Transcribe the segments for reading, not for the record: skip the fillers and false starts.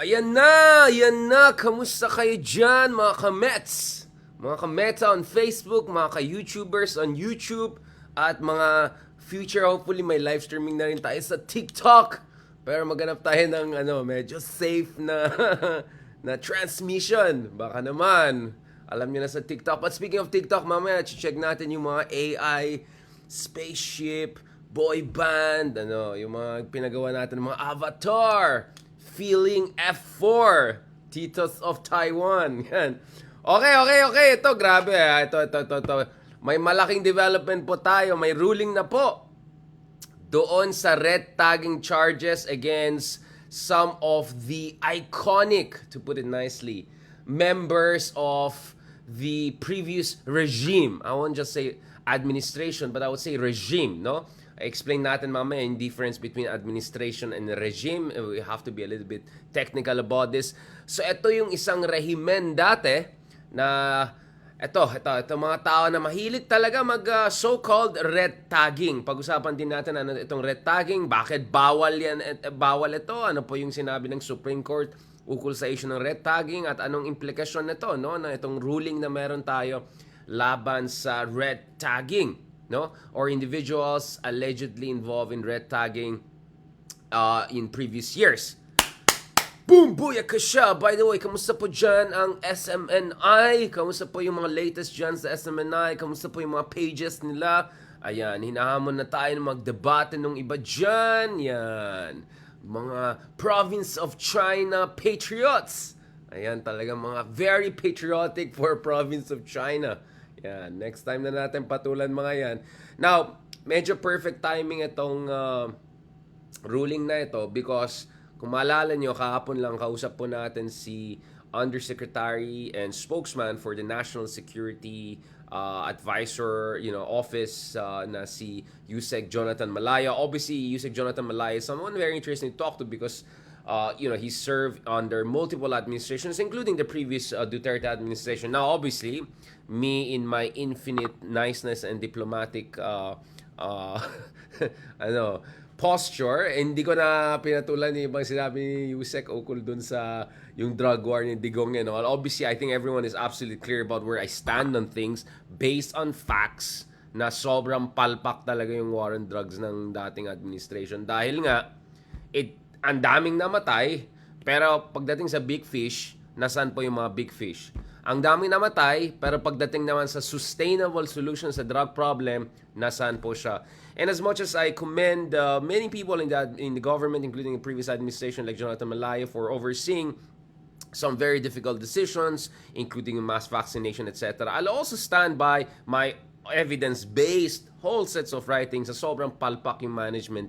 Ayan na, kamusta kayo dyan mga ka-Mets? Mga ka-Meta on Facebook, mga ka-YouTubers on YouTube, at mga future, hopefully may live streaming na rin tayo sa TikTok. Pero maghanap tayo ng medyo safe na, na transmission. Baka naman, alam nyo na sa TikTok. But speaking of TikTok, mamaya check natin yung mga AI, spaceship, boy band, yung mga pinagawa natin ng mga avatar. Feeling F4, Titos of Taiwan. Yan. Okay. Ito, grabe. Ito. May malaking development po tayo. May ruling na po doon sa red tagging charges against some of the iconic, to put it nicely, members of the previous regime. I won't just say administration, but I would say regime, no? Explain natin mamaya yung difference between administration and regime. We have to be a little bit technical about this. So, ito yung isang rehimen dati na ito mga tao na mahilig talaga mag so-called red tagging. Pag-usapan din natin itong red tagging, bakit bawal yan, bawal ito, ano po yung sinabi ng Supreme Court ukol sa issue ng red tagging at anong implikasyon nito, no, na itong ruling na meron tayo laban sa red tagging, no, or individuals allegedly involved in red tagging in previous years. Boom! Booyaka siya! By the way, kamusta po dyan ang SMNI? Kamusta po yung mga latest dyan sa SMNI? Kamusta po yung mga pages nila? Ayan, hinahamon na tayo ng magdebate nung iba dyan. Yan. Mga Province of China Patriots. Ayan, talaga mga very patriotic for Province of China. Yan, next time na natin patulan mga yan. Now, medyo perfect timing itong ruling na ito because kung maalala nyo, kahapon lang kausap po natin si Undersecretary and Spokesman for the National Security Advisor Office na si Yusek Jonathan Malaya. Obviously, Yusek Jonathan Malaya is someone very interesting to talk to because he served under multiple administrations, including the previous Duterte administration. Now, obviously, me in my infinite niceness and diplomatic posture, hindi ko na pinatulan yung ibang sinabi ni Yusek ukol dun sa yung drug war ni Digong. Obviously, I think everyone is absolutely clear about where I stand on things based on facts na sobrang palpak talaga yung war on drugs ng dating administration. Dahil nga, ang daming namatay, pero pagdating sa big fish, nasaan po yung mga big fish? Ang daming namatay, pero pagdating naman sa sustainable solution sa drug problem, nasaan po siya? And as much as I commend many people in the government, including the previous administration like Jonathan Malaya, for overseeing some very difficult decisions, including mass vaccination, etc., I'll also stand by my evidence-based whole sets of writings sa sobrang palpak yung management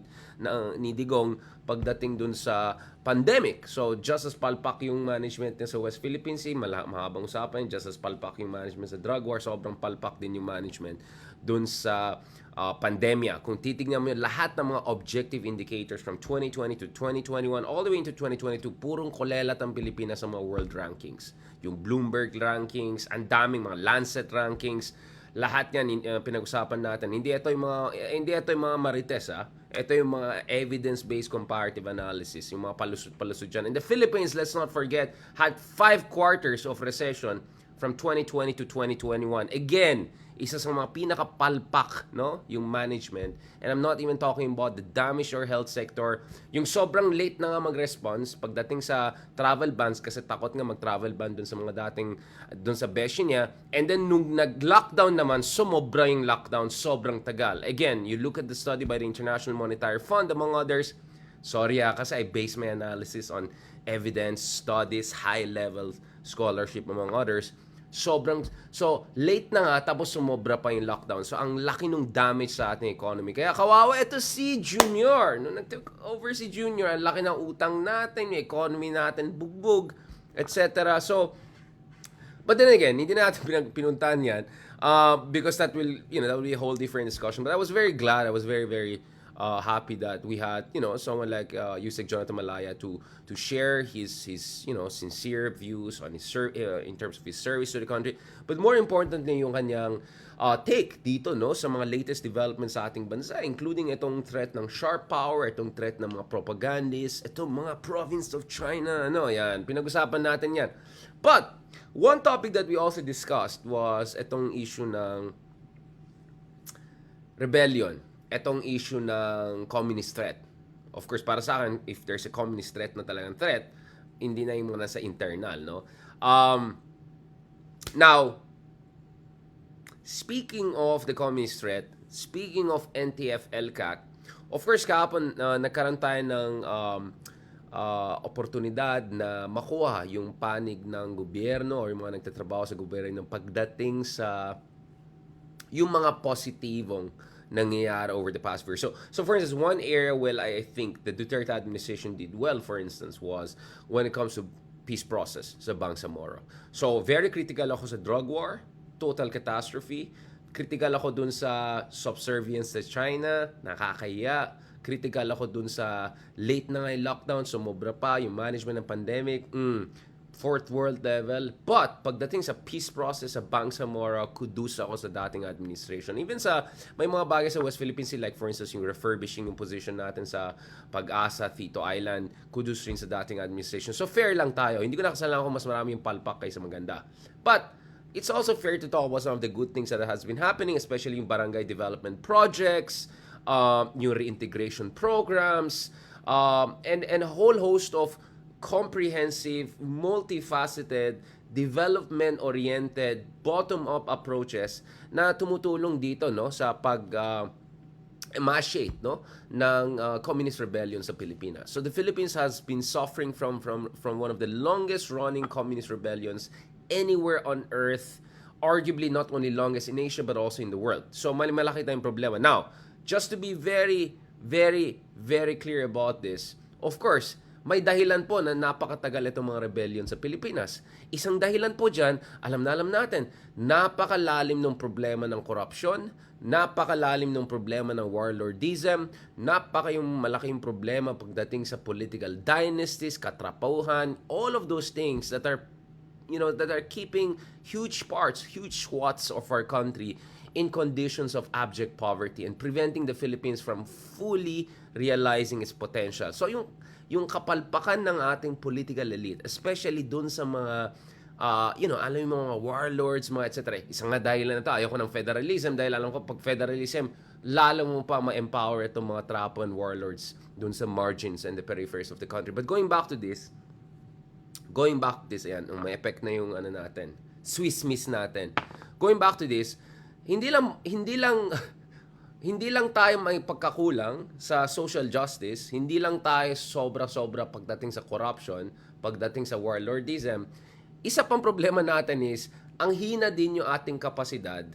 ni Digong pagdating dun sa pandemic. So, just as palpak yung management niya sa West Philippine Sea, mahabang usapan, just as palpak yung management sa drug war, sobrang palpak din yung management dun sa pandemya. Kung titignan mo yun, lahat ng mga objective indicators from 2020 to 2021, all the way into 2022, purong kolelat ang Pilipinas sa mga world rankings. Yung Bloomberg rankings, ang daming mga Lancet rankings, lahat yan pinag-usapan natin. Hindi ito yung mga marites, Ito yung mga evidence-based comparative analysis, yung mga palusot-palusot dyan. In the Philippines, let's not forget, had 5 quarters of recession from 2020 to 2021. Again, isa sa mga pinakapalpak, no, yung management. And I'm not even talking about the damage or health sector. Yung sobrang late na nga mag-response pagdating sa travel bans kasi takot nga mag-travel ban dun sa mga dating dun sa beshi niya. And then nung nag-lockdown naman, sumobra yung lockdown, sobrang tagal. Again, you look at the study by the International Monetary Fund, among others. Sorry kasi I base my analysis on evidence, studies, high-level scholarship, among others. So late na nga tapos sumobra pa yung lockdown. So ang laki nung damage sa ating economy. Kaya kawawa ito si Junior. Nung nag-take over si Junior, ang laki ng utang natin, yung economy natin bugbog, etc. So but then again, hindi natin pinuntahan yan because that will be a whole different discussion. But I was very glad. I was very happy that we had, someone like Yusek Jonathan Malaya to share his sincere views on in terms of his service to the country. But more importantly, yung kanyang take dito, no, sa mga latest developments sa ating bansa, including itong threat ng sharp power, itong threat ng mga propagandists, itong mga province of China, yan, pinag-usapan natin yan. But one topic that we also discussed was itong issue ng rebellion, itong issue ng communist threat. Of course, para sa akin, if there's a communist threat na talagang threat, hindi na yung muna sa internal, no? Now, speaking of the communist threat, speaking of NTF-ELCAC, of course, kahapon nagkaroon tayo ng oportunidad na makuha yung panig ng gobyerno o yung mga nagtatrabaho sa gobyerno pagdating sa yung mga positibong nangyayari over the past year. So for instance, one area where I think the Duterte administration did well, for instance, was when it comes to peace process sa Bangsamoro. So very critical ako sa drug war, total catastrophe. Critical ako dun sa subservience sa China, nakakaya. Critical ako dun sa late na nga yung lockdown, sumobra pa yung management ng pandemic, fourth world level. But pagdating sa peace process sa Bangsamoro, kudos ako sa dating administration. Even sa may mga bagay sa West Philippines, like for instance yung refurbishing yung position natin sa Pag-asa, Tito Island, kudos rin sa dating administration. So fair lang tayo. Hindi ko nakasalanan kung mas marami yung palpak kaysa maganda. But it's also fair to talk about some of the good things that has been happening, especially yung barangay development projects, yung reintegration programs, and a whole host of comprehensive, multifaceted, development-oriented, bottom-up approaches na tumutulong dito, no, sa emaciate, no, ng communist rebellion sa Pilipinas. So the Philippines has been suffering from one of the longest-running communist rebellions anywhere on earth, arguably not only longest in Asia but also in the world. So malaki tayong problema. Now, just to be very, very, very clear about this, of course, may dahilan po na napakatagal itong mga rebellion sa Pilipinas. Isang dahilan po dyan, alam natin, napakalalim ng problema ng korupsyon, napakalalim ng problema ng warlordism, malaking problema pagdating sa political dynasties, katrapuhan, all of those things that are keeping huge swaths of our country in conditions of abject poverty and preventing the Philippines from fully realizing its potential. So yung kapalpakan ng ating political elite, especially dun sa mga alam yung mga warlords, mga etc. Isang nga dahilan na ito, ayoko ng federalism dahil alam ko pag federalism, lalo mo pa ma-empower itong mga trapo and warlords dun sa margins and the peripheries of the country. But going back to this, ayan, may effect na yung natin, Swiss miss natin. Going back to this, hindi lang tayo may pagkakulang sa social justice, hindi lang tayo sobra-sobra pagdating sa corruption, pagdating sa warlordism. Isa pang problema natin is, ang hina din yung ating kapasidad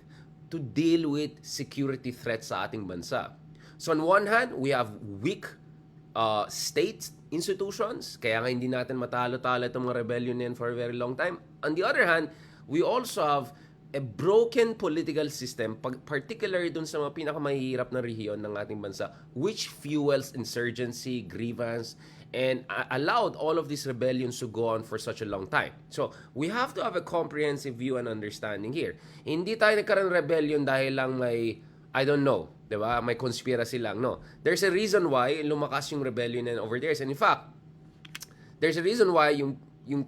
to deal with security threats sa ating bansa. So on one hand, we have weak state institutions, kaya nga hindi natin matalo-talo itong mga rebellion yan for a very long time. On the other hand, we also have a broken political system, particularly dun sa mga pinakamahihirap na rehiyon ng ating bansa, which fuels insurgency, grievance, and allowed all of these rebellions to go on for such a long time. So, we have to have a comprehensive view and understanding here. Hindi tayo nagkaroon rebellion dahil lang may, I don't know, diba? May conspiracy lang, no? There's a reason why lumakas yung rebellion and over there. And in fact, there's a reason why yung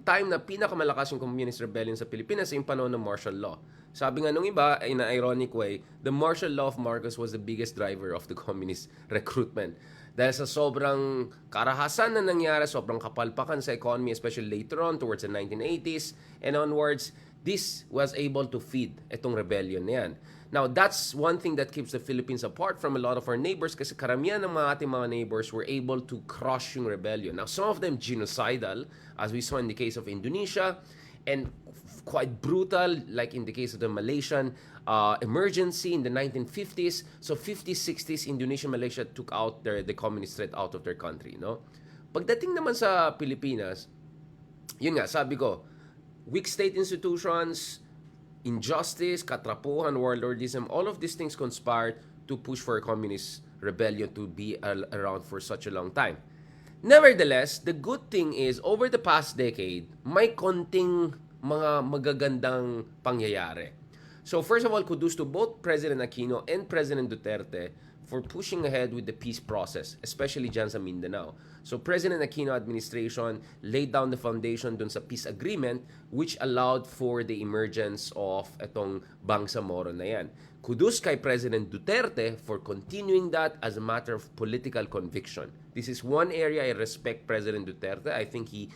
time na pinakamalakas yung communist rebellion sa Pilipinas ay yung panahon ng martial law. Sabi nga nung iba, in an ironic way, the martial law of Marcos was the biggest driver of the communist recruitment. Dahil sa sobrang karahasan na nangyari, sobrang kapalpakan sa economy, especially later on towards the 1980s and onwards, this was able to feed itong rebellion na yan. Now, that's one thing that keeps the Philippines apart from a lot of our neighbors kasi karamihan ng mga ating mga neighbors were able to crush yung rebellion. Now, some of them genocidal, as we saw in the case of Indonesia, and quite brutal, like in the case of the Malaysian emergency in the 1950s. So 50s, 60s, Indonesia, Malaysia took out the communist threat out of their country, no? Pagdating naman sa Pilipinas, yun nga, sabi ko, weak state institutions, injustice, katrapuhan, warlordism, all of these things conspired to push for a communist rebellion to be around for such a long time. Nevertheless, the good thing is, over the past decade, may konting mga magagandang pangyayari. So first of all, kudos to both President Aquino and President Duterte for pushing ahead with the peace process, especially dyan sa Mindanao. So President Aquino administration laid down the foundation dun sa peace agreement which allowed for the emergence of itong Bangsamoro na yan. Kudos kay President Duterte for continuing that as a matter of political conviction. This is one area I respect President Duterte. I think he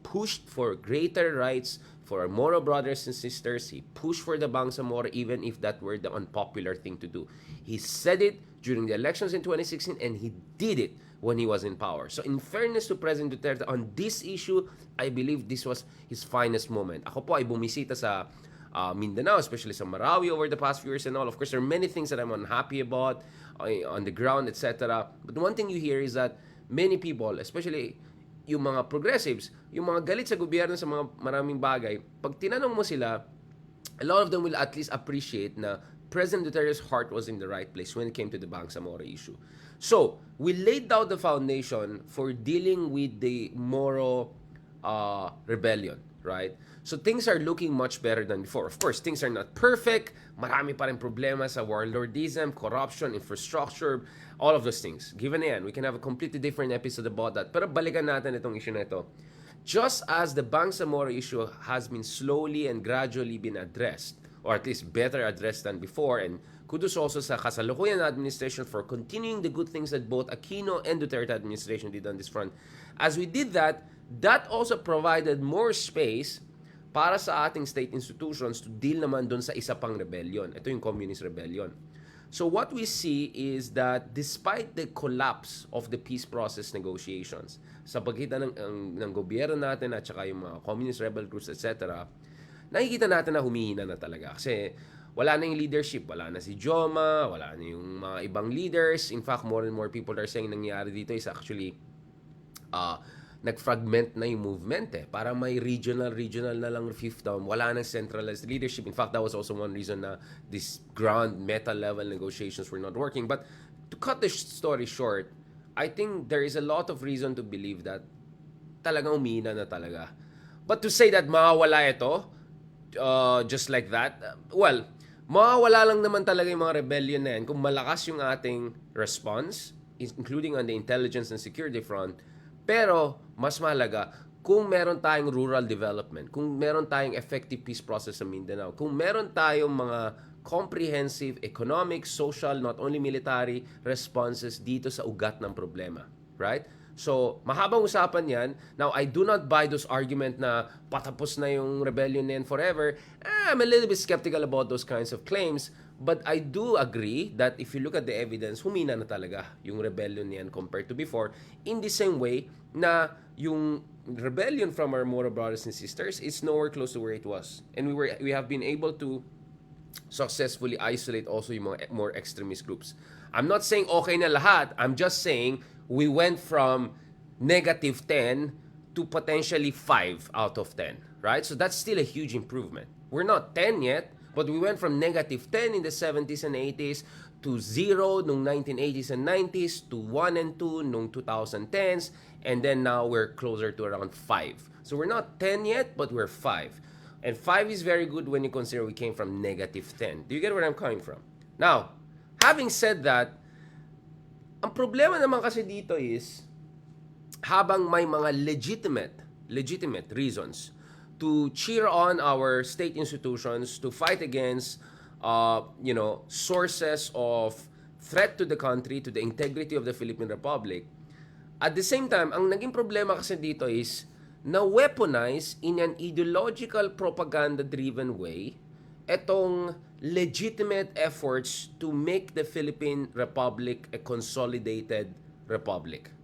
pushed for greater rights for our Moro brothers and sisters. He pushed for the Bangsamoro even if that were the unpopular thing to do. He said it during the elections in 2016 and he did it when he was in power. So in fairness to President Duterte on this issue, I believe this was his finest moment. Ako po ay bumisita sa Mindanao, especially sa Marawi over the past few years and all. Of course, there are many things that I'm unhappy about on the ground, etc. But one thing you hear is that many people, especially yung mga progressives, yung mga galit sa gobyerno sa mga maraming bagay, pag tinanong mo sila, a lot of them will at least appreciate na President Duterte's heart was in the right place when it came to the Bangsamoro issue. So, we laid down the foundation for dealing with the Moro rebellion, right? So things are looking much better than before. Of course, things are not perfect. Marami pa rin problema sa warlordism, corruption, infrastructure, all of those things. Given yan, we can have a completely different episode about that. Pero balikan natin itong issue na ito. Just as the Bangsamoro issue has been slowly and gradually been addressed, or at least better addressed than before, and kudos also sa kasalukuyan administration for continuing the good things that both Aquino and Duterte administration did on this front. As we did that, that also provided more space para sa ating state institutions to deal naman dun sa isa pang rebellion. Ito yung communist rebellion. So what we see is that despite the collapse of the peace process negotiations sa pagitan ng gobyerno natin at saka yung mga communist rebel groups, etc., nakikita natin na humihina na talaga. Kasi wala na yung leadership. Wala na si Joma, wala na yung mga ibang leaders. In fact, more and more people are saying nangyari dito is actually nag-fragment na yung movement eh. Parang may regional na lang fiefdom. Wala nang centralized leadership. In fact, that was also one reason na this ground meta level negotiations were not working. But to cut the story short, I think there is a lot of reason to believe that talagang umina na talaga. But to say that mawawala ito, just like that, well, mawawala lang naman talaga yung mga rebellion na yan kung malakas yung ating response, including on the intelligence and security front. Pero, mas mahalaga, kung meron tayong rural development, kung meron tayong effective peace process sa Mindanao, kung meron tayong mga comprehensive economic, social, not only military responses dito sa ugat ng problema. Right? So, mahabang usapan yan. Now, I do not buy those argument na patapos na yung rebellion na yan forever. I'm a little bit skeptical about those kinds of claims. But I do agree that if you look at the evidence, humina na talaga yung rebellion niyan compared to before. In the same way na yung rebellion from our Moro brothers and sisters is nowhere close to where it was. And we have been able to successfully isolate also yung mga more extremist groups. I'm not saying okay na lahat. I'm just saying we went from -10 to potentially 5 out of 10. Right? So that's still a huge improvement. We're not 10 yet. But we went from -10 in the 70s and 80s to 0 nung 1980s and 90s to 1 and 2 nung 2010s, and then now we're closer to around 5. So we're not 10 yet, but we're 5. And 5 is very good when you consider we came from -10. Do you get where I'm coming from? Now, having said that, ang problema naman kasi dito is habang may mga legitimate reasons to cheer on our state institutions, to fight against, sources of threat to the country, to the integrity of the Philippine Republic. At the same time, ang naging problema kasi dito is na-weaponize in an ideological propaganda-driven way etong legitimate efforts to make the Philippine Republic a consolidated republic.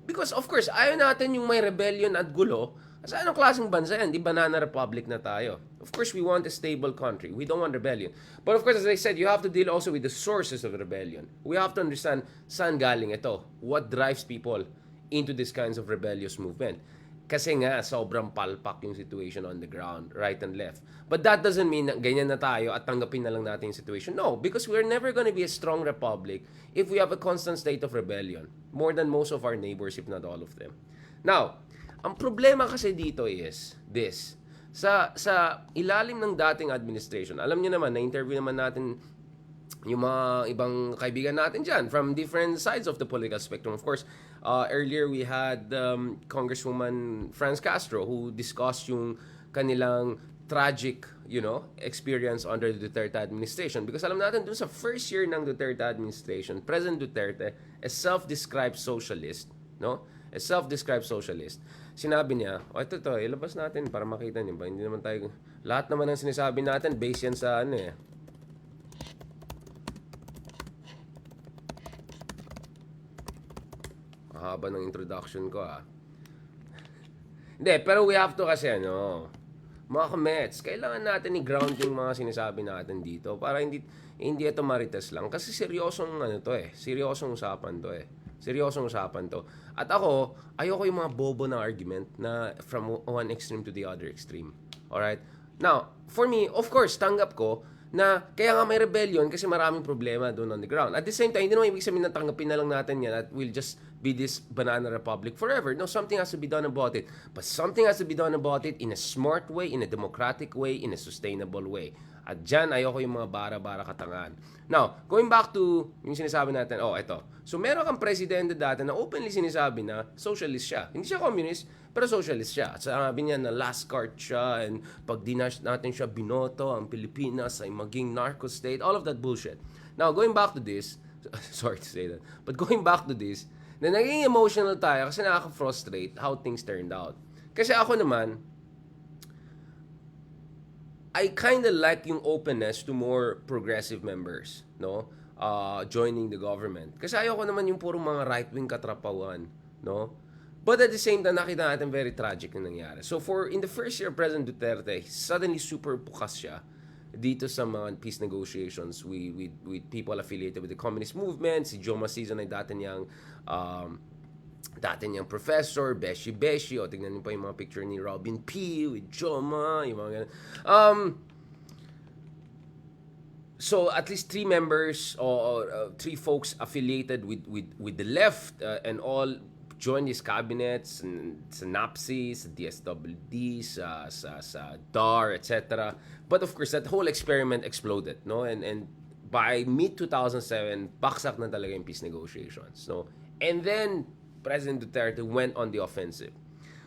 Because of course, ayaw natin yung may rebellion at gulo. Kasi anong klaseng bansa yan? Di banana republic na tayo. Of course, we want a stable country. We don't want rebellion. But of course, as I said, you have to deal also with the sources of rebellion. We have to understand saan galing ito. What drives people into these kinds of rebellious movement. Kasi nga, sobrang palpak yung situation on the ground, right and left. But that doesn't mean na ganyan na tayo at tanggapin na lang natin yung situation. No, because we're never gonna be a strong republic if we have a constant state of rebellion. More than most of our neighbors, if not all of them. Now, ang problema kasi dito is this. Sa ilalim ng dating administration, alam niyo naman, na-interview naman natin yung mga ibang kaibigan natin dyan from different sides of the political spectrum. Of course, earlier we had Congresswoman Franz Castro who discussed yung kanilang tragic, experience under the Duterte administration. Because alam natin, dun sa first year ng Duterte administration, President Duterte, a self-described socialist, no? A self-described socialist. Sinabi niya, ito, ilabas natin para makita niyo ba? Hindi naman tayo, lahat naman ng sinasabi natin, based yan sa haba ng introduction ko Hindi, pero we have to kasi mga kamets, kailangan natin i-ground yung mga sinasabi natin dito para hindi ito marites lang. Kasi seryosong seryosong usapan to Seryosong usapan to. At ako, ayoko yung mga bobo na argument na from one extreme to the other extreme. Alright? Now, for me, of course, tanggap ko na kaya nga may rebellion kasi maraming problema doon on the ground. At the same time, hindi naman ibig sabihin na tanggapin na lang natin yan at we'll just be this banana republic forever. No, something has to be done about it. But something has to be done about it in a smart way, in a democratic way, in a sustainable way. At dyan, ayoko yung mga bara-bara katangan. Now, going back to yung sinasabi natin, ito. So, meron kang presidente dati na openly sinasabi na socialist siya. Hindi siya communist, pero socialist siya. At sabi niya na last card siya and pag di natin siya binoto, ang Pilipinas ay maging narco state. All of that bullshit. Now, going back to this, sorry to say that, but going back to this, na naging emotional tayo kasi nakaka-frustrate how things turned out. Kasi ako naman, I kind of like yung openness to more progressive members, no? Joining the government. Kasi ayoko naman yung puro mga right-wing katrapawan, no? But at the same time, nakita natin very tragic yung nangyari. So in the first year of President Duterte, suddenly super bukas siya dito sa mga peace negotiations with people affiliated with the communist movement. Si Joe Masizon ay dati niyang professor, Beshi. O, tignan niyo pa yung mga picture ni Robin P. with Joma, yung mga ganun. So, at least 3 members or 3 folks affiliated with the left and all joined his cabinets sa NAPSI, sa DSWD, sa DAR, etc. But of course, that whole experiment exploded, no? And by mid-2007, baksak na talaga yung peace negotiations, no? And then, President Duterte went on the offensive.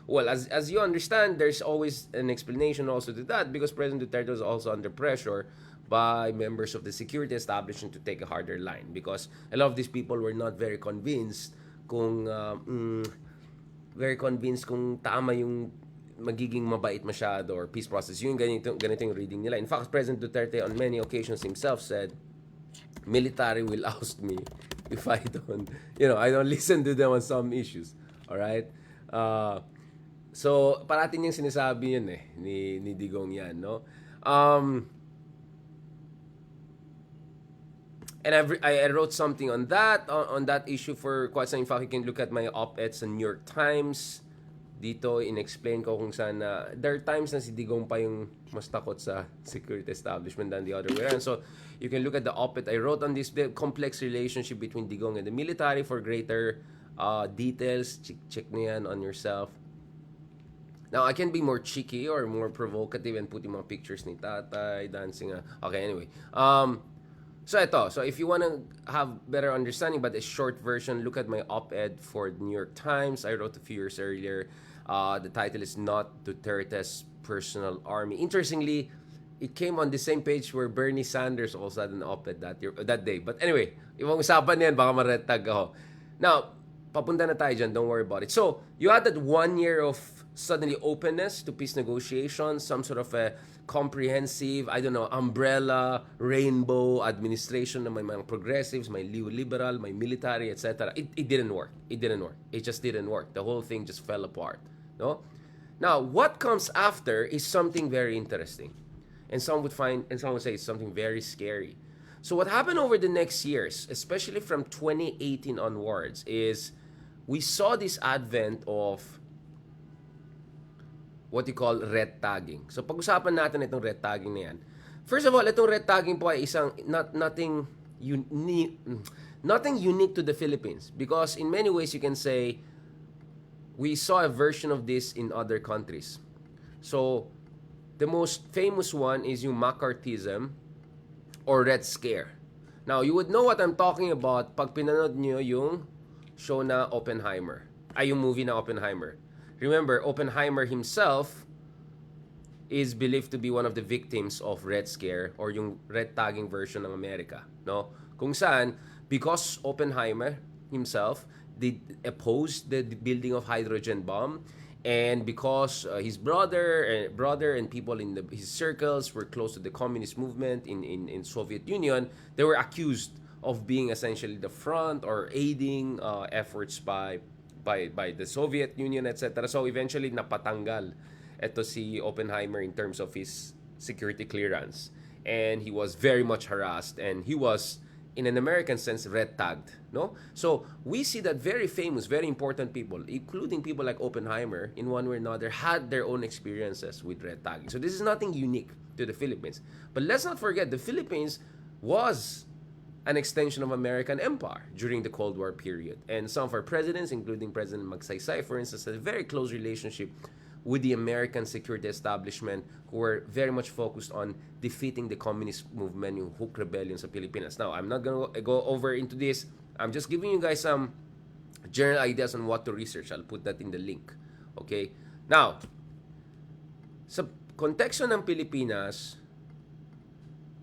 Well, as you understand, there's always an explanation also to that because President Duterte was also under pressure by members of the security establishment to take a harder line because a lot of these people were not very convinced kung tama yung magiging mabait masyado or peace process. Yung ganito yung reading nila. In fact, President Duterte on many occasions himself said, military will oust me if I don't listen to them on some issues. Alright? So, parati niyang sinasabi yun ni Digong yan, no? And I wrote something on that issue for quite some. In fact, you can look at my op-eds sa New York Times. Dito, in-explain ko kung saan there are times na si Digong pa yung mas takot sa security establishment than the other way around. So, you can look at the op-ed I wrote on this complex relationship between Digong and the military for greater details. Check nyo yan on yourself. Now, I can be more cheeky or more provocative and put yung mga pictures ni tatay, dancing. Okay, anyway. So, ito. So, if you want to have better understanding, but a short version, look at my op-ed for the New York Times. I wrote a few years earlier. The title is Not Duterte's Personal Army. Interestingly, it came on the same page where Bernie Sanders also had an op-ed that day. But anyway, ibang usapan yan, baka ma-redtag ako. Now, papunta na tayo dyan. Don't worry about it. So, you had that 1 year of suddenly openness to peace negotiations, some sort of a comprehensive, umbrella, rainbow administration na may mga progressives, may liberal, may military, etc. It didn't work. It just didn't work. The whole thing just fell apart. No? Now, what comes after is something very interesting. And some would say it's something very scary. So what happened over the next years, especially from 2018 onwards, is we saw this advent of what you call red tagging. So pag-usapan natin itong red tagging na yan. First of all, itong red tagging po ay isang nothing unique to the Philippines, because in many ways you can say we saw a version of this in other countries. So the most famous one is yung McCarthyism or Red Scare. Now, you would know what I'm talking about pag pinanood nyo yung show na Oppenheimer. Ay, yung movie na Oppenheimer. Remember, Oppenheimer himself is believed to be one of the victims of Red Scare or yung red tagging version ng Amerika. No? Kung saan, because Oppenheimer himself did oppose the building of hydrogen bomb, and because his brother and people in his circles were close to the communist movement in Soviet Union, they were accused of being essentially the front or aiding efforts by the Soviet Union, etc. So eventually napatanggal ito si Oppenheimer in terms of his security clearance, and he was very much harassed, and he was, in an American sense, red tagged, no? So we see that very famous, very important people, including people like Oppenheimer, in one way or another, had their own experiences with red tagging. So this is nothing unique to the Philippines. But let's not forget, the Philippines was an extension of American empire during the Cold War period. And some of our presidents, including President Magsaysay, for instance, had a very close relationship with the American security establishment, who were very much focused on defeating the communist movement, yung Hook Rebellion sa Pilipinas. Now, I'm not going to go over into this. I'm just giving you guys some general ideas on what to research. I'll put that in the link. Okay? Now, sa konteksto ng Pilipinas,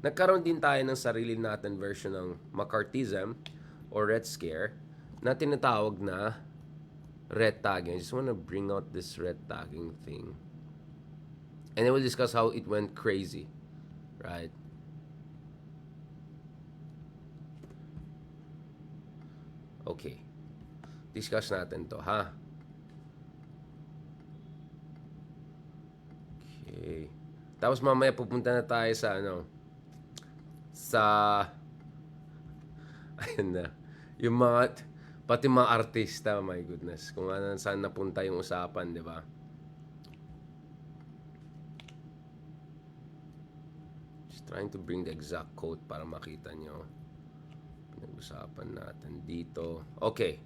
nagkaroon din tayo ng sarili natin version ng McCarthyism or Red Scare na tinatawag na red tagging. I just want to bring out this red tagging thing. And then we'll discuss how it went crazy. Right? Okay. Discuss natin to, ha? Okay. Tapos mamaya pupunta na tayo sa ayun na. Yung mga pati mga artista, my goodness. Kung saan napunta yung usapan, di ba? Just trying to bring the exact quote para makita nyo. Pinag-usapan natin dito. Okay.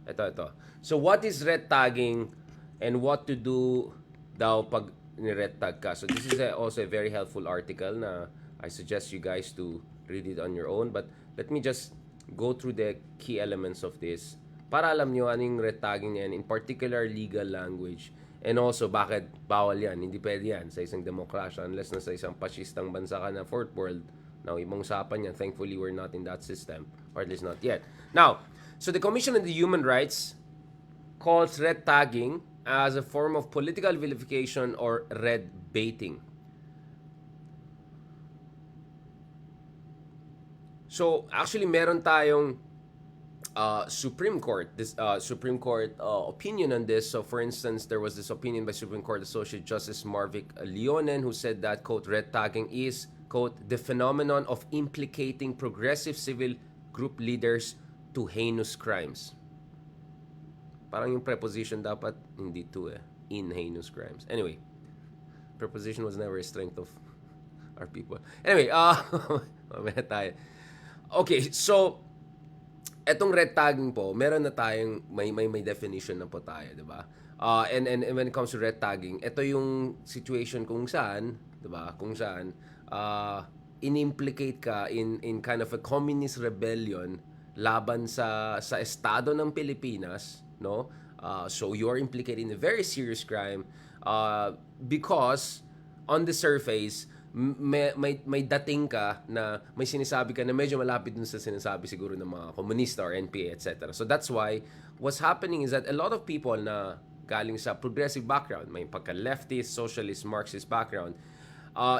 Ito. So, what is red tagging and what to do daw pag ni-red tag ka? So, this is also a very helpful article na I suggest you guys to read it on your own. But let me just go through the key elements of this para alam nyo anong red tagging yan, in particular legal language, and also bakit bawal yan, hindi pwede yan sa isang demokrasya unless na sa isang pasyistang bansa ka na fourth world. Now, ibang usapan yan. Thankfully, we're not in that system, or at least not yet. Now, so the Commission on the Human Rights calls red tagging as a form of political vilification or red baiting. So, actually, meron tayong Supreme Court opinion on this. So, for instance, there was this opinion by Supreme Court Associate Justice Marvick Leonen who said that, quote, red tagging is, quote, the phenomenon of implicating progressive civil group leaders to heinous crimes. Parang yung preposition dapat hindi to in heinous crimes. Anyway, preposition was never a strength of our people. Anyway, mamaya tayo. Okay, so etong red tagging po, meron na tayong may definition na po tayo, 'di ba? And when it comes to red tagging, ito yung situation kung saan, 'di ba? Kung saan in-implicate ka in kind of a communist rebellion laban sa estado ng Pilipinas, no? So you're implicated in a very serious crime because on the surface may dating ka na may sinasabi ka na medyo malapit dun sa sinasabi siguro ng mga komunista or NPA, etc. So that's why what's happening is that a lot of people na galing sa progressive background, may pagka-leftist, socialist, Marxist background,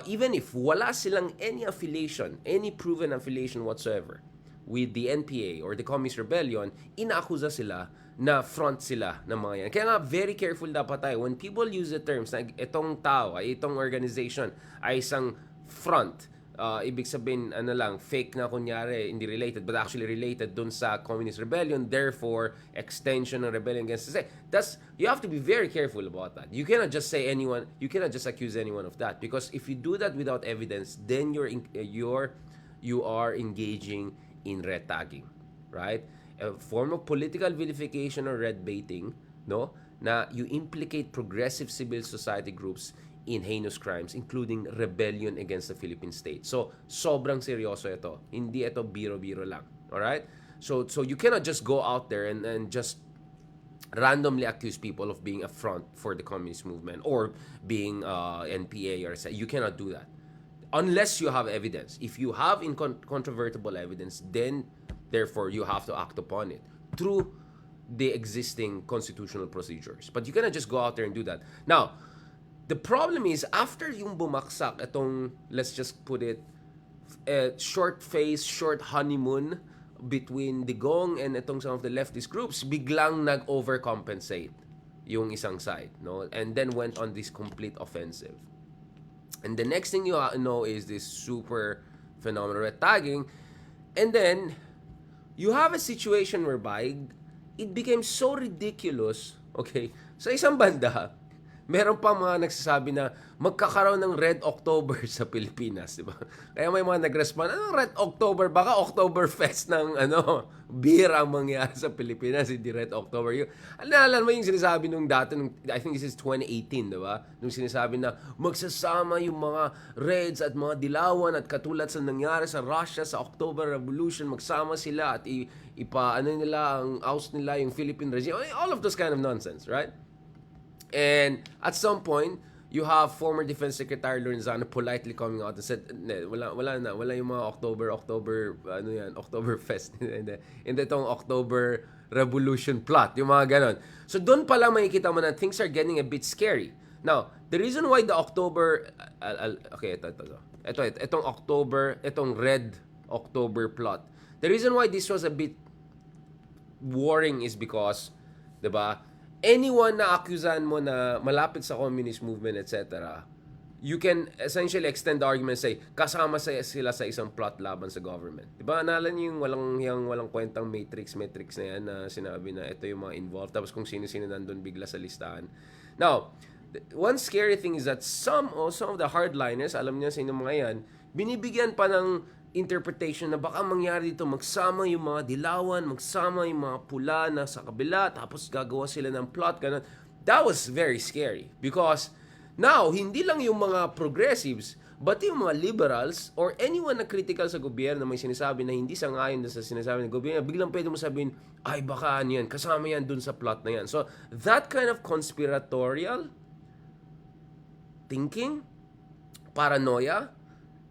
even if wala silang any affiliation, any proven affiliation whatsoever with the NPA or the Communist Rebellion, inaakusa sila na front sila ng mga yan. Kaya nga, very careful dapat tayo. When people use the terms na itong tao, ay itong organization, ay isang front ibig sabihin, ano lang, fake na kunyari, hindi related, but actually related dun sa Communist Rebellion, therefore, extension ng rebellion against the state. You have to be very careful about that. You cannot just you cannot just accuse anyone of that, because if you do that without evidence, then you are engaging in red tagging, right? A form of political vilification or red baiting, no? Na you implicate progressive civil society groups in heinous crimes, including rebellion against the Philippine state. So, sobrang seryoso ito. Hindi ito biro-biro lang. Alright? So you cannot just go out there and just randomly accuse people of being a front for the communist movement or being NPA or you cannot do that. Unless you have evidence. If you have incontrovertible evidence, then, therefore, you have to act upon it through the existing constitutional procedures. But you cannot just go out there and do that. Now, the problem is, after yung bumaksak, itong, let's just put it, short phase, short honeymoon between Digong and itong some of the leftist groups, biglang nag-overcompensate yung isang side, no? And then went on this complete offensive. And the next thing you know is this super phenomenal red tagging. And then, you have a situation whereby it became so ridiculous, okay, sa isang banda, meron pa mga nagsasabi na magkakaroon ng Red October sa Pilipinas, di ba? Kaya may mga nag-respond, anong Red October? Baka Oktoberfest ng beer ang mangyari sa Pilipinas, hindi Red October. Alam mo yung sinasabi nung dati, I think this is 2018, di ba? Nung sinasabi na magsasama yung mga Reds at mga Dilawan at katulad sa nangyari sa Russia sa October Revolution, magsama sila at oust nila yung Philippine regime. All of those kind of nonsense, right? And at some point, you have former Defense Secretary Lorenzana politely coming out and said, wala yung mga Oktoberfest, hindi itong October Revolution plot, yung mga ganon. So doon pala makikita mo na things are getting a bit scary. Now, the reason why the October, itong Red October plot, the reason why this was a bit worrying is because, diba, anyone na akusan mo na malapit sa communist movement, etc., you can essentially extend the argument and say, kasama sila sa isang plot laban sa government. Diba, naalan yung walang kwentang matrix na yan na sinabi na ito yung mga involved, tapos kung sino-sino nandun bigla sa listahan. Now, one scary thing is that some of the hardliners, alam niya sino mga yan, binibigyan pa ng interpretation na baka mangyari dito, magsama yung mga Dilawan, magsama yung mga pula na sa kabila, tapos gagawa sila ng plot, ganun. That was very scary because now, hindi lang yung mga progressives, but yung mga liberals or anyone na critical sa gobyerno na may sinasabi na hindi sang-ayon sa sinasabi ng gobyerno, biglang pwede mo sabihin, ay baka ano yan, kasama yan dun sa plot na yan. So, that kind of conspiratorial thinking, paranoia,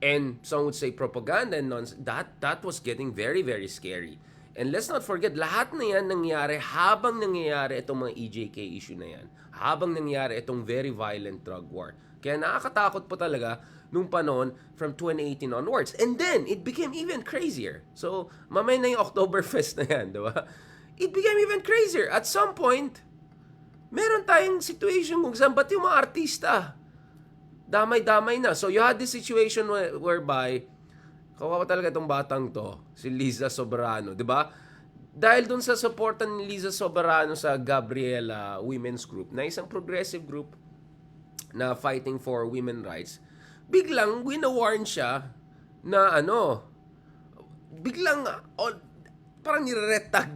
and some would say propaganda and nonsense, that was getting very, very scary. And let's not forget, lahat na yan nangyari habang nangyayari itong mga EJK issue na yan. Habang nangyayari itong very violent drug war. Kaya nakakatakot po talaga nung panahon from 2018 onwards. And then, it became even crazier. So, mamaya na yung Oktoberfest na yan, di ba? It became even crazier. At some point, meron tayong situation kung saan ba't yung mga artista damay-damay na. So, you had this situation whereby, kawawa talaga itong batang to, si Liza Soberano, di ba? Dahil dun sa supportan ni Liza Soberano sa Gabriela Women's Group, na isang progressive group na fighting for women rights, biglang winawarn siya na biglang parang nire-retag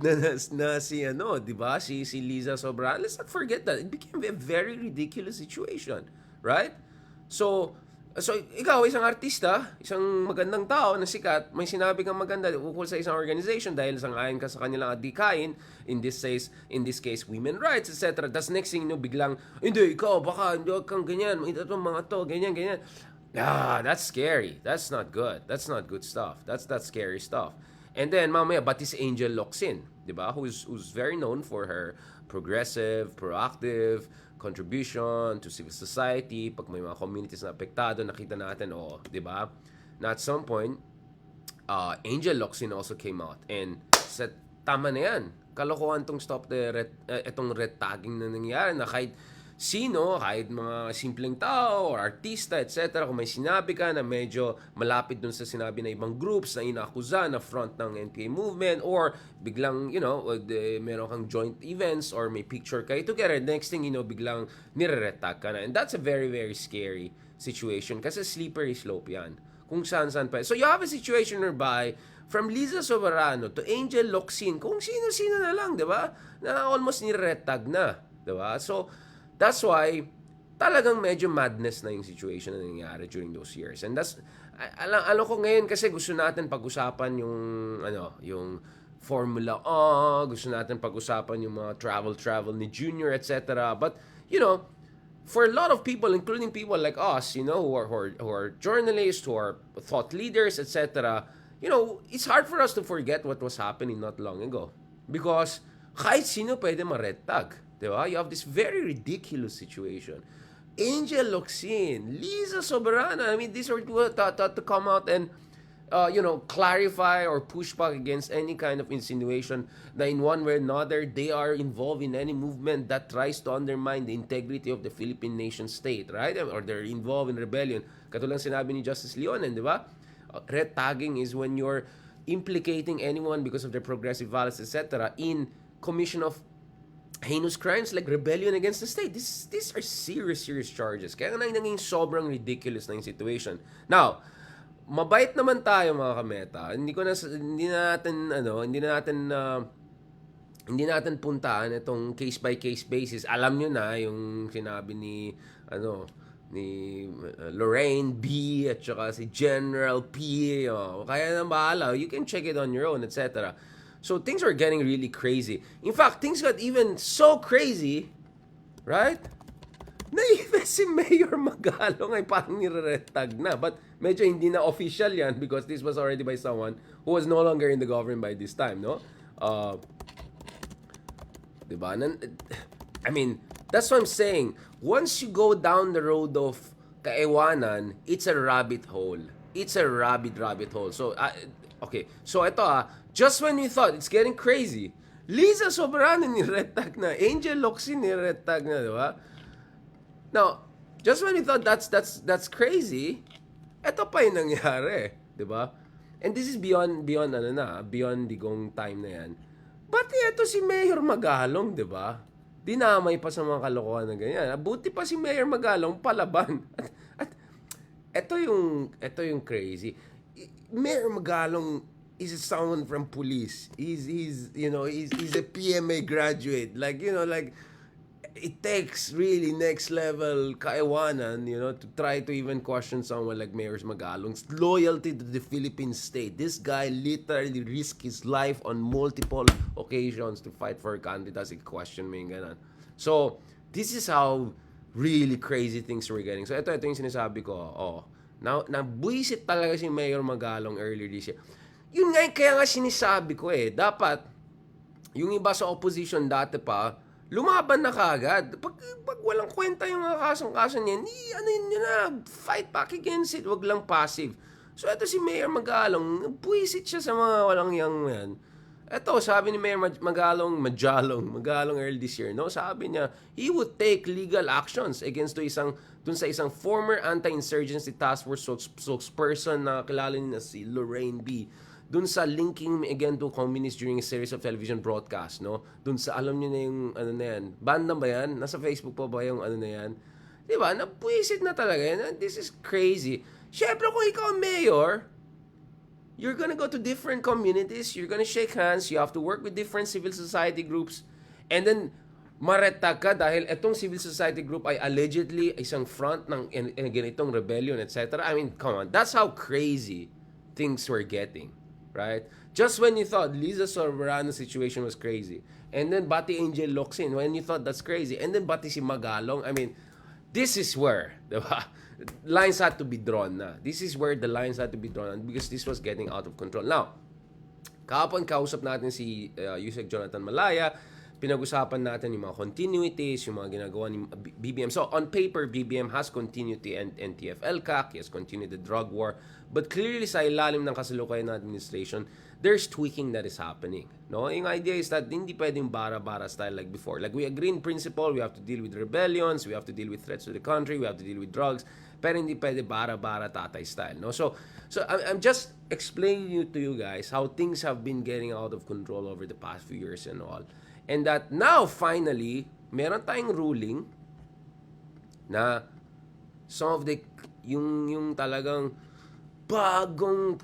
na si di ba? Si Liza Soberano. Let's not forget that. It became a very ridiculous situation, right? So ikaw, isang artista, isang magandang tao na sikat, may sinabi kang maganda ukol sa isang organization dahil sang-ayon ka sa kanilang adikain, in this case, women rights, etc. Tapos next thing, biglang, hindi, ikaw, baka, hindi kang ganyan, itong mga to, ganyan. That's scary. That's not good. That's not good stuff. That's scary stuff. And then, mamaya, Batis Angel Locsin, di ba? Who's very known for her progressive, proactive contribution to civil society. Pag may mga communities na apektado, nakita natin, di ba? Na at some point, Angel Locsin also came out and said, tama na yan. Kalokohan itong stop the red tagging na nangyari na kahit sino, kahit mga simpleng tao or artista, etc., kung may sinabi ka na medyo malapit dun sa sinabi na ibang groups na inaakusa na front ng NPA movement or biglang, meron kang joint events or may picture kayo together, next thing you know, biglang nire-retag ka na. And that's a very, very scary situation kasi slippery slope yan. Kung saan-saan pa. So you have a situation whereby from Liza Soberano to Angel Locsin, kung sino-sino na lang, di ba? Na almost nire-retag na, di ba? So, that's why talagang medyo madness na yung situation na nangyari during those years. And that's, alam ko ngayon kasi gusto natin pag-usapan yung Formula O, gusto natin pag-usapan yung mga travel ni Junior, etc. But, for a lot of people, including people like us, who are journalists, who are thought leaders, etc., it's hard for us to forget what was happening not long ago. Because kahit sino pwede ma-red tag. Diba? You have this very ridiculous situation. Angel Locsin, Liza Soberano, I mean, these are to come out and, clarify or push back against any kind of insinuation that in one way or another, they are involved in any movement that tries to undermine the integrity of the Philippine nation state, right? Or they're involved in rebellion. Katulad sinabi ni Justice Leonen, di ba? Red tagging is when you're implicating anyone because of their progressive values, etc., in commission of heinous crimes like rebellion against the state. These are serious charges. Kaya naging sobrang ridiculous na yung situation. Now, mabait naman tayo mga kameta. Hindi natin puntaan itong case by case basis. Alam nyo na yung sinabi ni Lorraine B at saka si General P. Kaya na bahala. You can check it on your own, etc. So things were getting really crazy. In fact, things got even so crazy, right? Na even si Mayor Magalong ay parang nire-retag na. But medyo hindi na official yan because this was already by someone who was no longer in the government by this time, no? Diba? I mean, that's what I'm saying. Once you go down the road of kaiwanan, it's a rabbit hole. It's a rabbit hole. So, okay. So, ito just when you thought it's getting crazy, Liza Soberano ni-retag na, Angel Locsin ni-retag na, diba? Now, just when you thought that's crazy, ito pa yung nangyari, diba? And this is beyond digong time na yan. But ito si Mayor Magalong, diba? Dinamay pa sa mga kalokohan na ganyan. Buti pa si Mayor Magalong palaban. At ito yung crazy. Mayor Magalong is someone from police. He's a PMA graduate. Like it takes really next level kaiwanan, to try to even question someone like Mayor Magalong's loyalty to the Philippine state. This guy literally risked his life on multiple occasions to fight for a candidacy. Question mo yung ganon. So, this is how really crazy things were getting. So, ito yung sinasabi ko. Nabuisit talaga si Mayor Magalong earlier this year. Yun nga kaya nga sinasabi ko dapat yung iba sa opposition dati pa, lumaban na kagad. Pag walang kwenta yung mga kasong-kaso niyan, fight back against it. Wag lang passive. So, ito si Mayor Magalong, buwisit siya sa mga walang yang yan. Ito, sabi ni Mayor Magalong early this year, no? Sabi niya, he would take legal actions against dun sa isang former anti-insurgency task force spokesperson na kilala niya si Lorraine B. Dun sa linking again to communists during a series of television broadcasts, no? Dun sa, alam niyo na yung, na yan, banda ba yan? Nasa Facebook pa ba yung na yan? Diba? Napuisit na talaga yan. This is crazy. Siyempre, kung ikaw ang mayor, you're gonna go to different communities, you're gonna shake hands, you have to work with different civil society groups, and then, maretag ka dahil itong civil society group ay allegedly isang front ng ganitong rebellion, etc. I mean, come on. That's how crazy things were getting. Right? Just when you thought Liza Soberano's situation was crazy, and then bati Angel Locsin, when you thought that's crazy, and then bati si Magalong, I mean, this is where, diba? Lines had to be drawn na. This is where the lines had to be drawn because this was getting out of control. Now, kahapon kausap natin si Yusek Jonathan Malaya, pinag-usapan natin yung mga continuities, yung mga ginagawa ni BBM. So, on paper, BBM has continuity and NTF-ELCAC, he has continued the drug war. But clearly, sa ilalim ng kasalukuyan ng administration, there's tweaking that is happening. No? Yung idea is that hindi pwedeng bara-bara style like before. Like, we agree in principle, we have to deal with rebellions, we have to deal with threats to the country, we have to deal with drugs, pero hindi pwede bara-bara tatay style. No? So I'm just explaining to you guys how things have been getting out of control over the past few years and all. And that now, finally, meron tayong ruling na some of the, yung talagang bagong,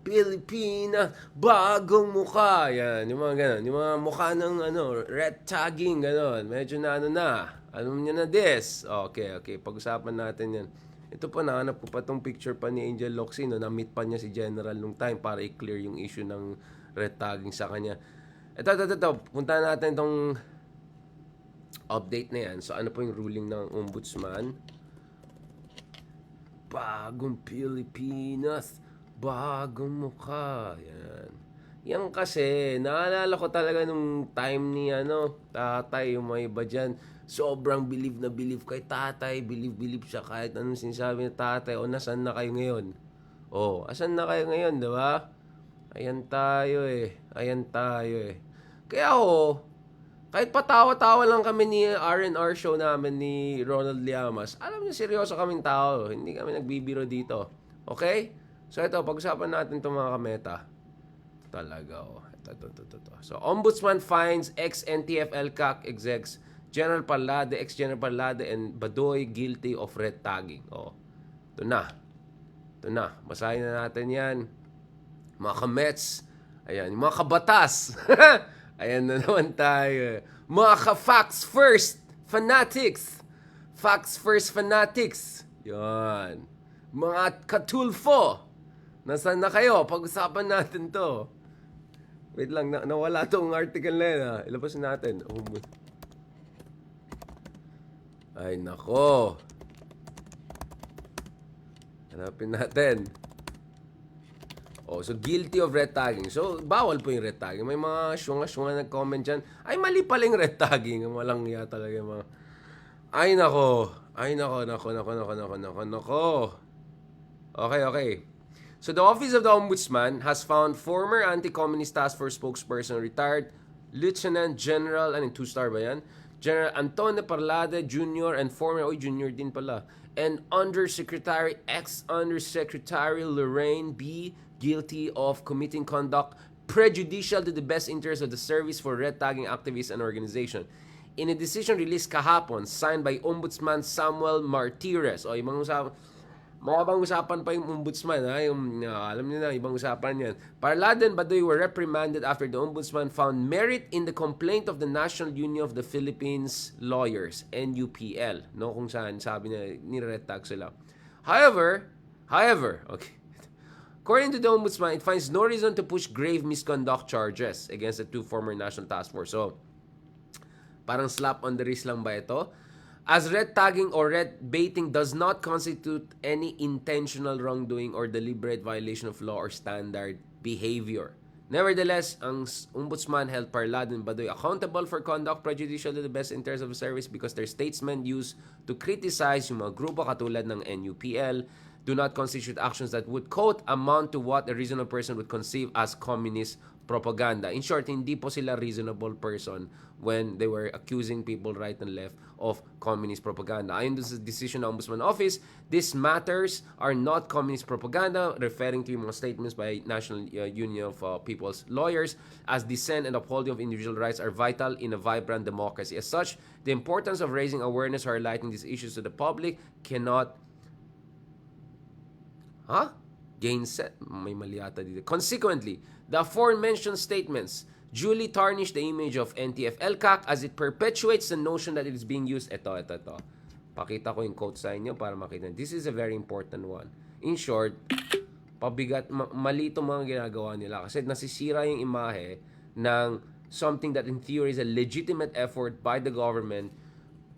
Pilipinas, bagong mukha. Yan, yung mga ganon. Yung mga mukha ng, redtagging, ganon. Medyo na, alam niyo na this. Okay. Pag-usapan natin yan. Ito pa, nahanap ko pa tong picture pa ni Angel Locsin, no? Na-meet pa niya si General nung time para i-clear yung issue ng redtagging sa kanya. Ito. Punta natin tong update na yan. So, ano po yung ruling ng Ombudsman? Bagong Pilipinas, bagong mukha. Yan kasi, naalala ko talaga nung time ni tatay, yung mga iba dyan. Sobrang believe kay tatay. Believe siya kahit anong sinasabi ng tatay. O, nasan na kayo ngayon? Asan na kayo ngayon, diba? Ayan tayo eh. Kaya kahit patawa-tawa lang kami ni R&R show namin ni Ronald Llamas, alam niyo, seryoso kaming tao. Hindi kami nagbibiro dito. Okay? So ito, pag-usapan natin itong mga kameta. Talaga, Ito. So, Ombudsman finds ex-NTF-ELCAC execs General Parlade, ex-General Parlade, and Badoy guilty of redtagging. Ito na. Basahin na natin yan. Mga kamets. Ayan, yung mga kabatas. Ayan na naman tayo. Mga ka-facts first fanatics. Facts first fanatics. Yan. Mga katulfo. Nasaan na kayo? Pag-usapan natin to. Wait lang, nawala tong article na yun. Ilabas natin. Ay, nako. Hanapin natin. So guilty of redtagging. So, bawal po yung redtagging. May mga syunga nag-comment dyan. Ay, mali pala yung redtagging. Walang iya talaga yung mga... Ay, nako. Okay. So, the Office of the Ombudsman has found former Anti-Communist Task Force spokesperson, retired Lieutenant General, two-star ba yan? General Antonio Parlade Jr. and former, junior din pala, and ex-Undersecretary Lorraine B. guilty of committing conduct prejudicial to the best interest of the service for redtagging activists and organization. In a decision released kahapon, signed by Ombudsman Samuel Martires. Ibang usapan pa yung Ombudsman, alam niyo na, ibang usapan yan. Parlade and Badoy were reprimanded after the Ombudsman found merit in the complaint of the National Union of the Philippines Lawyers, NUPL, kung saan sabi na nire-redtag sila. However, according to the Ombudsman, it finds no reason to push grave misconduct charges against the two former National Task Force. So, parang slap on the wrist lang ba ito? As red tagging or red baiting does not constitute any intentional wrongdoing or deliberate violation of law or standard behavior. Nevertheless, ang Ombudsman held Parlade and Badoy accountable for conduct prejudicial to the best interest of the service because their statements used to criticize yung mga grupo katulad ng NUPL do not constitute actions that would, quote, amount to what a reasonable person would conceive as communist propaganda. In short, hindi po sila reasonable person when they were accusing people right and left of communist propaganda. Ayon sa decision ng Ombudsman Office, these matters are not communist propaganda, referring to yung mga statements by National Union of People's Lawyers as dissent and upholding of individual rights are vital in a vibrant democracy. As such, the importance of raising awareness or highlighting these issues to the public cannot gainset. May mali ata dito. Consequently, the aforementioned statements duly tarnish the image of NTF-ELCAC as it perpetuates the notion that it is being used. Ito. Pakita ko yung quote sa inyo para makita. This is a very important one. In short, mali itong mga ginagawa nila kasi nasisira yung imahe ng something that in theory is a legitimate effort by the government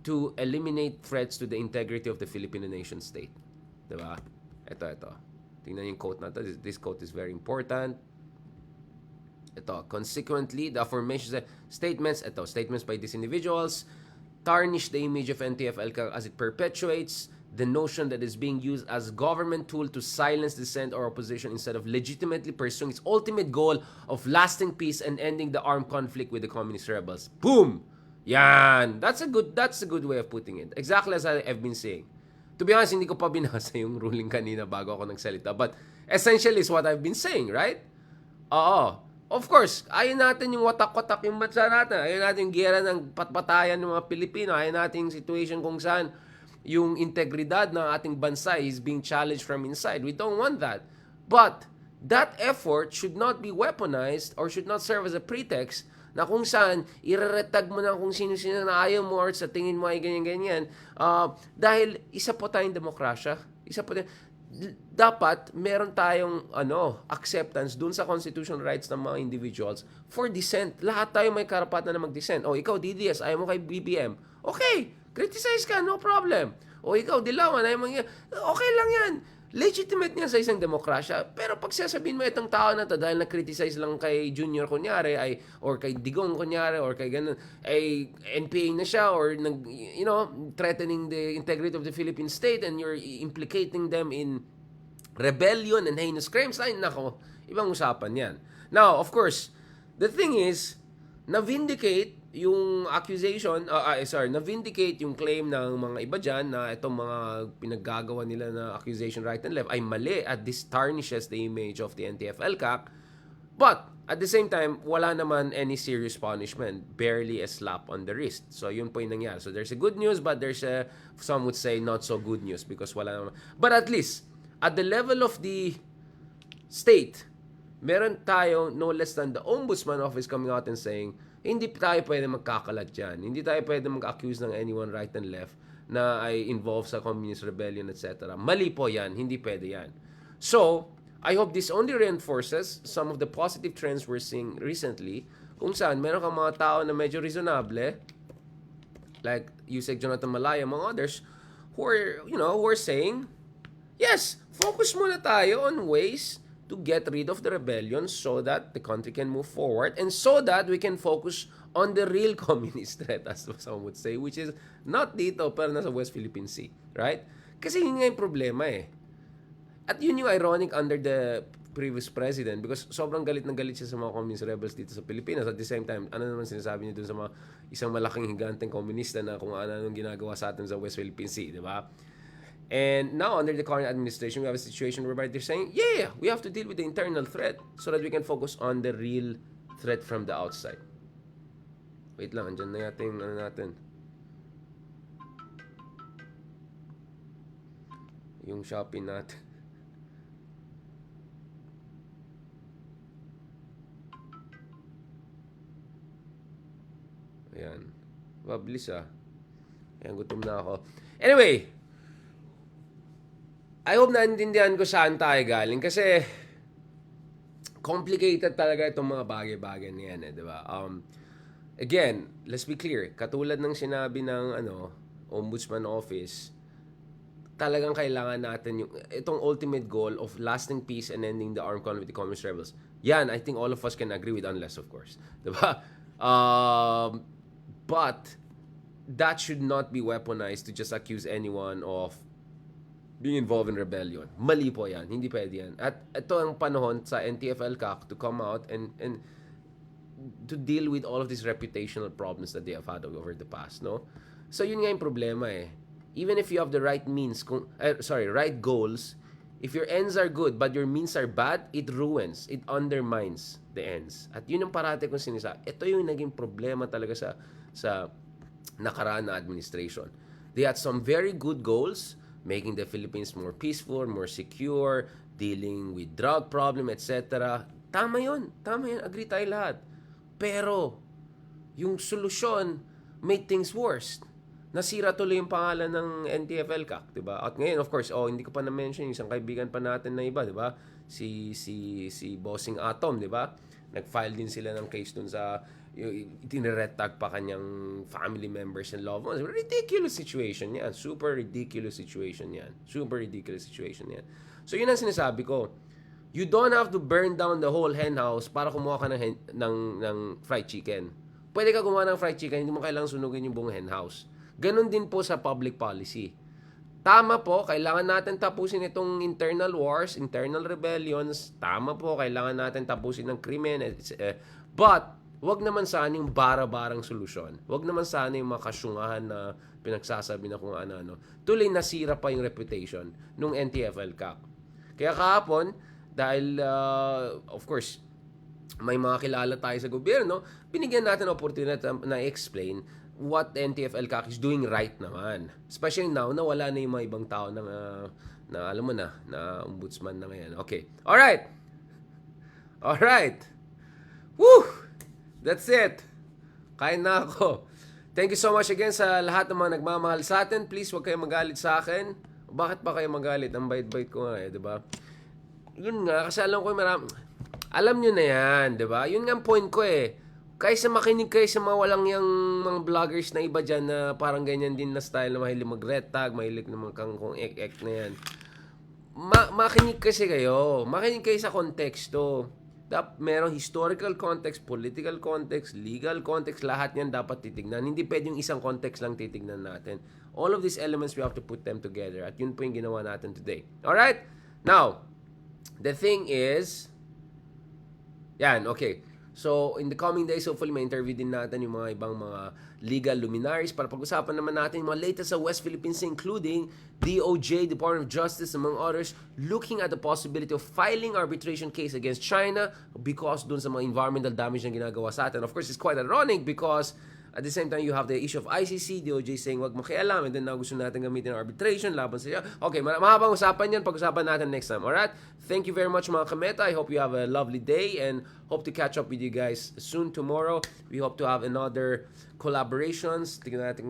to eliminate threats to the integrity of the Filipino nation state. Diba? Ito. Tingnan yung quote na ito. This quote is very important. Ito, consequently, the aforementioned statements by these individuals tarnish the image of NTF-ELCA as it perpetuates the notion that it's being used as government tool to silence dissent or opposition instead of legitimately pursuing its ultimate goal of lasting peace and ending the armed conflict with the communist rebels. Boom! Yan! That's a good way of putting it. Exactly as I've been saying. To be honest, hindi ko pa binasa yung ruling kanina bago ako nagsalita. But essentially is what I've been saying, right? Oo. Of course, ayaw natin yung watak-watak yung bansa natin. Ayaw natin yung giyera ng patpatayan ng mga Pilipino. Ayaw natin yung situation kung saan yung integridad ng ating bansa is being challenged from inside. We don't want that. But that effort should not be weaponized or should not serve as a pretext na kung saan ireretag mo na kung sino-sino na ayaw mo or sa tingin mo ay ganyan-ganyan. Dahil isa po tayong demokrasya. Dapat meron tayong acceptance dun sa constitutional rights ng mga individuals for dissent. Lahat tayo may karapatan na mag-dissent. O ikaw, DDS, ayaw mo kay BBM. Okay, criticize ka, no problem. O ikaw, Dilawan, ayaw mo yan. Okay lang yan. Legitimate niya sa isang demokrasya. Pero pag sasabihin mo itong tao na to dahil na-criticize lang kay Junior kunyari or kay Digong kunyari or kay ganun, ay NPA na siya or threatening the integrity of the Philippine state and you're implicating them in rebellion and heinous crimes, ay nako, ibang usapan yan. Now, of course, the thing is, na-vindicate yung accusation, na-vindicate yung claim ng mga iba dyan na itong mga pinaggagawa nila na accusation right and left ay mali at this tarnishes the image of the NTF-ELCAC. But, at the same time, wala naman any serious punishment. Barely a slap on the wrist. So, yun po yung nangyari. So, there's a good news but there's some would say not so good news because wala naman. But at least, at the level of the state, meron tayo no less than the Ombudsman office coming out and saying, hindi tayo pwede magkakalat dyan. Hindi tayo pwede mag-accuse ng anyone right and left na ay involved sa communist rebellion, etc. Mali po yan. Hindi pwede yan. So, I hope this only reinforces some of the positive trends we're seeing recently kung saan meron kang mga tao na medyo reasonable like Yusek Jonathan Malaya, among others, who are saying, yes, focus muna tayo on ways to get rid of the rebellion so that the country can move forward and so that we can focus on the real communist threat, as some would say, which is not dito, pero nasa West Philippine Sea. Right? Kasi yun nga yung problema eh. At yun yung ironic under the previous president because sobrang galit na galit siya sa mga communist rebels dito sa Pilipinas. At the same time, ano naman sinasabi niya dun sa mga isang malaking higanteng komunista na kung ano ginagawa sa atin sa West Philippine Sea, di ba? And now, under the current administration, we have a situation whereby they're saying, yeah, we have to deal with the internal threat so that we can focus on the real threat from the outside. Wait lang, andyan na natin. Yung Shopee natin. Ayan. Mabilis Ayan, gutom na ako. Anyway, I hope naintindihan ko saan tayo galing kasi complicated talaga itong mga bagay-bagay niyan di ba? Again, let's be clear. Katulad ng sinabi ng Ombudsman Office, talagang kailangan natin itong ultimate goal of lasting peace and ending the armed conflict with the communist rebels. Yan, I think all of us can agree with unless, of course. Di ba? But that should not be weaponized to just accuse anyone of being involved in rebellion. Mali po yan. Hindi pwede yan. At ito ang panahon sa NTF-ELCAC to come out and to deal with all of these reputational problems that they have had over the past, no? So, yun nga yung problema Even if you have the right means, right goals, if your ends are good but your means are bad, it ruins, it undermines the ends. At yun ang parate kong sinisa. Ito yung naging problema talaga sa nakaraan na administration. They had some very good goals, making the Philippines more peaceful, more secure, dealing with drug problem, etc. Tama yun. Agree tayo lahat. Pero, yung solusyon made things worse. Nasira tuloy yung pangalan ng NTF-ELCAC, diba? At ngayon, of course, hindi ko pa na-mention yung isang kaibigan pa natin na iba, diba? Si Bossing Atom, diba? Nag-file din sila ng case dun sa itinirettag pa kanyang family members and loved ones. Ridiculous situation yan. Super ridiculous situation yan. So yun ang sinasabi ko. You don't have to burn down the whole hen house para kumuha ka ng fried chicken. Pwede ka gumawa ng fried chicken, hindi mo kailangang sunugin yung buong hen house. Ganon din po sa public policy. Tama po, kailangan natin tapusin itong internal wars, internal rebellions. Tama po, kailangan natin tapusin ng krimen. But, wag naman sana yung bara-barang solusyon. Wag naman sana yung makasyungahan na pinagsasabi na kung ano-ano. Tuloy nasira pa yung reputation nung NTF-ELCAC. Kaya kahapon, dahil, of course, may mga kilala tayo sa gobyerno, binigyan natin opportunity na explain what NTF-ELCAC is doing right naman. Especially now na wala na yung mga ibang tao na alam mo na ombudsman na ngayon. Okay. Alright. Woo! That's it. Kain na ako. Thank you so much again sa lahat ng mga nagmamahal sa atin. Please, huwag kayong magalit sa akin. Bakit pa kayo magalit? Ang bait-bait ko nga diba? Yun nga, kasi alam ko alam nyo na yan, diba? Yun nga ang point ko Kaysa makinig kayo sa mga walang yung mga vloggers na iba dyan na parang ganyan din na style na mahilig mag-redtag, mahilig na mga kung ek-ek na yan. Makinig kasi kayo. Makinig kayo sa konteksto. Merong historical context, political context, legal context, lahat yan dapat titignan. Hindi pwede yung isang context lang titignan natin. All of these elements, we have to put them together. At yun po yung ginawa natin today. Alright? Now, the thing is, okay. So, in the coming days, hopefully, ma-interview din natin yung mga ibang mga legal luminaries para pag-usapan naman natin yung mga latest sa West Philippines, including DOJ, Department of Justice, among others, looking at the possibility of filing arbitration case against China because dun sa mga environmental damage na ginagawa sa atin. Of course, it's quite ironic because at the same time, you have the issue of ICC, DOJ saying wag makialam, and then now gusto natin gamitin arbitration laban sa siya. Okay, mahabang usapan yan, pag-usapan natin next time. Alright? Thank you very much mga kameta. I hope you have a lovely day and hope to catch up with you guys soon tomorrow. We hope to have another collaborations. Tingnan natin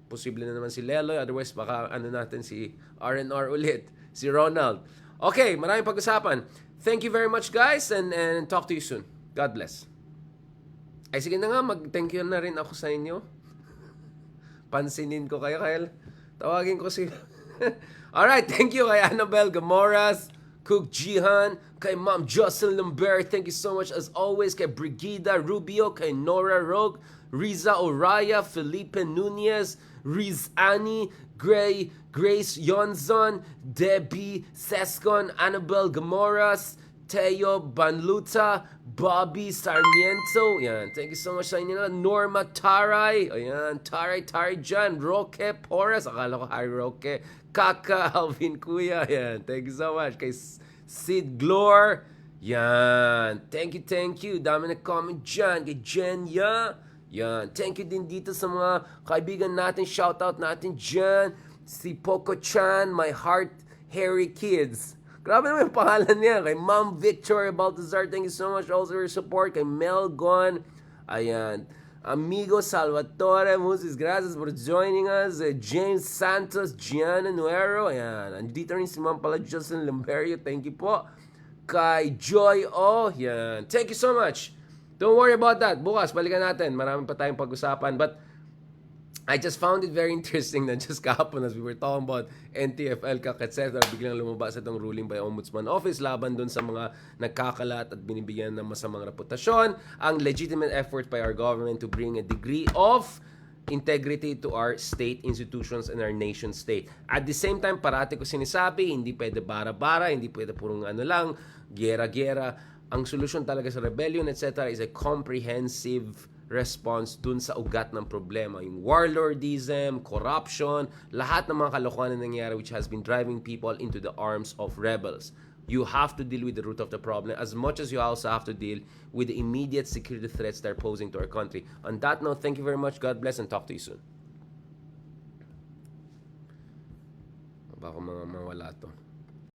posible na naman si Leloy. Otherwise, baka natin si R&R ulit. Si Ronald. Okay, maraming pag-usapan. Thank you very much guys and talk to you soon. God bless. Ay, sige na nga, mag-thank you na rin ako sa inyo. Pansinin ko kayo, Kyle. Tawagin ko si... Alright, thank you kay Annabelle Gamoras, Cook Jihan, kay Ma'am Jocelyn Lambert, thank you so much as always, kay Brigida Rubio, kay Nora Rogue, Riza Oraya, Felipe Nunez, Riz Annie, Grace Yonzon, Debbie Sescon, Annabelle Gamoras, Teo Banluta, Bobby Sarmiento, yan. Thank you so much sa inyo. Norma Taray, ayan. Taray dyan. Roque Porras, akala ko hi Roque. Kaka Alvin Kuya, yan. Thank you so much. Kay Sid Glor, yan. Thank you. Dami na comment dyan. Kay Jenya, yan. Thank you din dito sa mga kaibigan natin. Shoutout natin dyan. Si Poco Chan, My Heart Hairy Kids. Grabe naman yung pangalan niya. Kay Ma'am Victoria Baltazar, thank you so much also for your support. Kay Mel Gon, ayan. Amigo Salvatore Musis, gracias for joining us. James Santos, Gianna Nuero, ayan. Andito rin si Ma'am pala Jocelyn Lamberio, thank you po. Kay Joy O, ayan. Thank you so much. Don't worry about that. Bukas, balikan natin. Marami pa tayong pag-usapan. But I just found it very interesting na just kahapon as we were talking about NTF-ELCAC, etc. Biglang lumabas itong ruling by Ombudsman Office laban dun sa mga nagkakalat at binibigyan ng masamang reputasyon. Ang legitimate effort by our government to bring a degree of integrity to our state institutions and our nation state. At the same time, parati ko sinasabi, hindi pwede bara-bara, hindi pwede purong gera-gera. Ang solusyon talaga sa rebellion, etc. is a comprehensive response dun sa ugat ng problema. Yung warlordism, corruption, lahat ng mga kalokohan na nangyari which has been driving people into the arms of rebels. You have to deal with the root of the problem as much as you also have to deal with the immediate security threats they're posing to our country. On that note, thank you very much. God bless and talk to you soon. Baka mga mawala to.